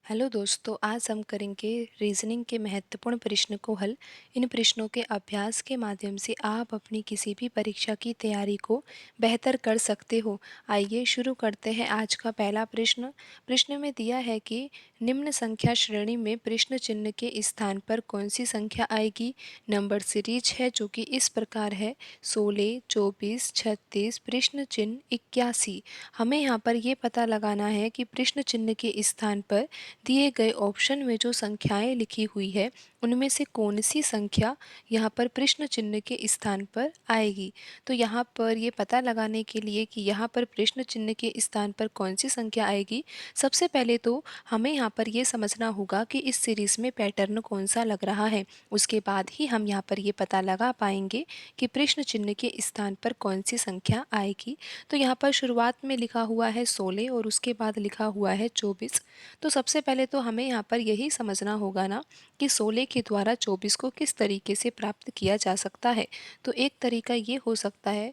Hello दोस्तों, आज हम करेंगे रीजनिंग के महत्वपूर्ण प्रश्न को हल। इन प्रश्नों के अभ्यास के माध्यम से आप अपनी किसी भी परीक्षा की तैयारी को बेहतर कर सकते हो। आइए शुरू करते हैं आज का पहला प्रश्न। प्रश्न में दिया है कि निम्न संख्या श्रेणी में प्रश्न चिन्ह के स्थान पर कौन सी संख्या आएगी। नंबर सीरीज है जो कि इस प्रकार है 16, 24, 36, प्रश्न चिन्ह 81। हमें यहाँ पर ये पता लगाना है कि प्रश्न चिन्ह के स्थान पर दिए गए ऑप्शन में जो संख्याएं लिखी हुई है उनमें से कौन सी संख्या यहाँ पर प्रश्न चिन्ह के स्थान पर आएगी। तो यहाँ पर ये पता लगाने के लिए कि यहाँ पर प्रश्न चिन्ह के स्थान पर कौन सी संख्या आएगी, सबसे पहले तो हमें यहाँ पर ये समझना होगा कि इस सीरीज़ में पैटर्न कौन सा लग रहा है। उसके बाद ही हम यहाँ पर ये पता लगा पाएंगे कि प्रश्न चिन्ह के स्थान पर कौन सी संख्या आएगी। तो यहाँ पर शुरुआत में लिखा हुआ है 16 और उसके बाद लिखा हुआ है 24। तो सबसे पहले तो हमें यहाँ पर यही समझना होगा ना कि 16 के द्वारा 24 को किस तरीके से प्राप्त किया जा सकता है। तो एक तरीका ये हो सकता है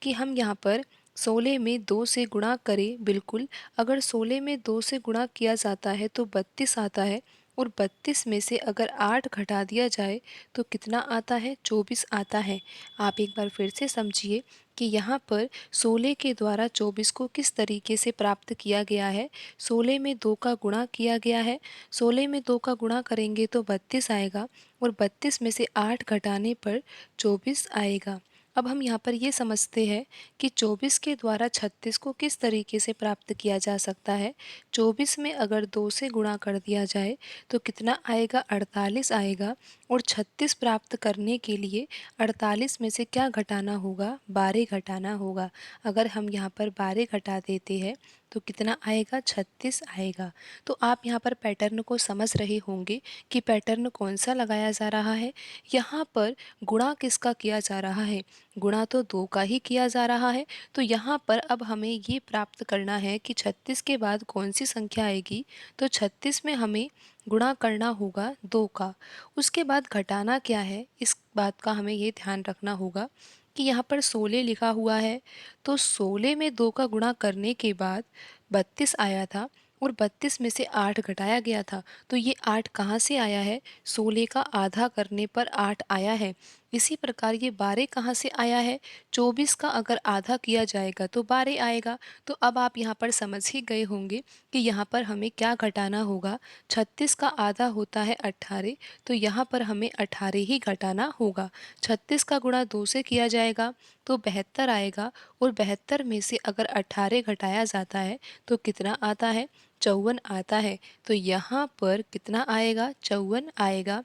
कि हम यहाँ पर 16 में 2 से गुणा करें। बिल्कुल, अगर 16 में 2 से गुणा किया जाता है तो 32 आता है, और 32 में से अगर 8 घटा दिया जाए तो कितना आता है, 24 आता है। आप एक बार फिर से समझिए कि यहाँ पर 16 के द्वारा 24 को किस तरीके से प्राप्त किया गया है। 16 में 2 का गुणा किया गया है, 16 में 2 का गुणा करेंगे तो 32 आएगा, और 32 में से 8 घटाने पर 24 आएगा। अब हम यहाँ पर ये समझते हैं कि 24 के द्वारा 36 को किस तरीके से प्राप्त किया जा सकता है। 24 में अगर 2 से गुणा कर दिया जाए तो कितना आएगा, 48 आएगा, और 36 प्राप्त करने के लिए 48 में से क्या घटाना होगा, 12 घटाना होगा। अगर हम यहाँ पर 12 घटा देते हैं तो कितना आएगा, 36 आएगा। तो आप यहाँ पर पैटर्न को समझ रहे होंगे कि पैटर्न कौन सा लगाया जा रहा है। यहाँ पर गुणा किसका किया जा रहा है, गुणा तो 2 का ही किया जा रहा है। तो यहाँ पर अब हमें ये प्राप्त करना है कि 36 के बाद कौन सी संख्या आएगी। तो 36 में हमें गुणा करना होगा 2 का। उसके बाद घटाना क्या है, इस बात का हमें ये ध्यान रखना होगा कि यहाँ पर 16 लिखा हुआ है, तो 16 में 2 का गुणा करने के बाद 32 आया था, और 32 में से 8 घटाया गया था। तो ये 8 कहाँ से आया है, 16 का आधा करने पर 8 आया है। इसी प्रकार ये 12 कहाँ से आया है, 24 का अगर आधा किया जाएगा तो 12 आएगा। तो अब आप यहाँ पर समझ ही गए होंगे कि यहाँ पर हमें क्या घटाना होगा। 36 का आधा होता है 18, तो यहाँ पर हमें 18 ही घटाना होगा। 36 का गुणा 2 से किया जाएगा तो 72 आएगा, और 72 में से अगर 18 घटाया जाता है तो कितना आता है, 54 आता है। तो यहाँ पर कितना आएगा, 54 आएगा।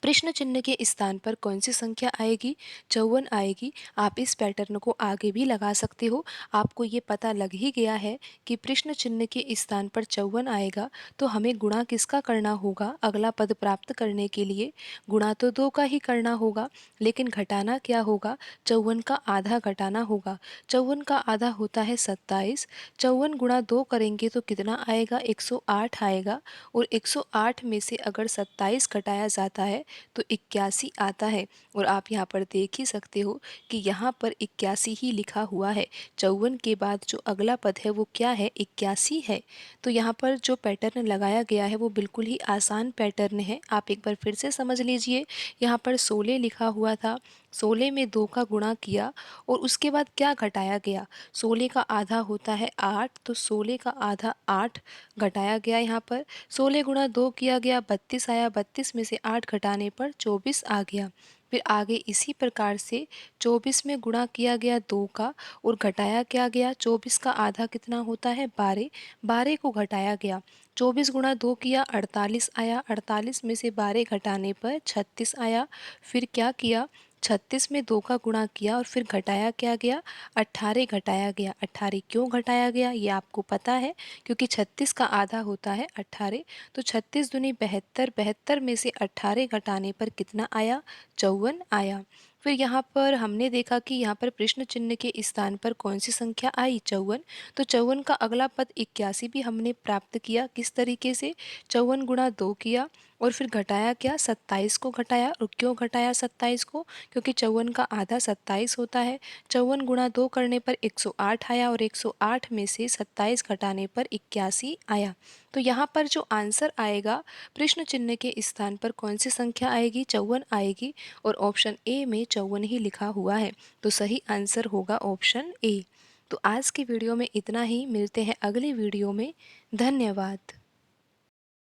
प्रश्न चिन्ह के स्थान पर कौन सी संख्या आएगी, 54 आएगी। आप इस पैटर्न को आगे भी लगा सकते हो। आपको ये पता लग ही गया है कि प्रश्न चिन्ह के स्थान पर 54 आएगा, तो हमें गुणा किसका करना होगा, अगला पद प्राप्त करने के लिए गुणा तो 2 का ही करना होगा, लेकिन घटाना क्या होगा, 54 का आधा घटाना होगा। 54 का आधा होता है 27, 54 गुणा 2 करेंगे तो कितना आएगा, 108 आएगा, और 108 में से अगर 27 घटाया जाता है तो 81 आता है। और आप यहाँ पर देख ही सकते हो कि यहाँ पर 81 ही लिखा हुआ है। 54 के बाद जो अगला पद है वो क्या है, 81 है। तो यहाँ पर जो पैटर्न लगाया गया है वो बिल्कुल ही आसान पैटर्न है। आप एक बार फिर से समझ लीजिए। यहाँ पर 16 लिखा हुआ था, 16 में 2 का गुणा किया और उसके बाद क्या घटाया गया, 16 का आधा होता है 8, तो 16 का आधा 8 घटाया गया। यहाँ पर 16 गुणा 2 किया गया, 32 आया, 32 में से 8 घटाने पर 24 आ गया। फिर आगे इसी प्रकार से 24 में गुणा किया गया 2 का, और घटाया क्या गया, 24 का आधा कितना होता है, 12, 12 को घटाया गया। 24 गुणा 2 किया, 48 आया, 48 में से 12 घटाने पर 36 आया। फिर क्या किया, 36 में 2 का गुणा किया और फिर घटाया क्या गया, 18 घटाया गया। 18 क्यों घटाया गया ये आपको पता है, क्योंकि 36 का आधा होता है 18। तो 36 दूनी 72, 72 में से 18 घटाने पर कितना आया, 54 आया। फिर यहाँ पर हमने देखा कि यहाँ पर प्रश्न चिन्ह के स्थान पर कौन सी संख्या आई, 54। तो 54 का अगला पद 81 भी हमने प्राप्त किया। किस तरीके से, 54 गुणा 2 किया और फिर घटाया क्या, 27 को घटाया। और क्यों घटाया 27 को, क्योंकि 54 का आधा 27 होता है। 54 गुणा 2 करने पर 108 आया और 108 में से 27 घटाने पर 81 आया। तो यहाँ पर जो आंसर आएगा, प्रश्न चिन्ह के स्थान पर कौन सी संख्या आएगी, 54 आएगी। और ऑप्शन ए में 54 ही लिखा हुआ है, तो सही आंसर होगा ऑप्शन ए। तो आज की वीडियो में इतना ही, मिलते हैं अगली वीडियो में। धन्यवाद।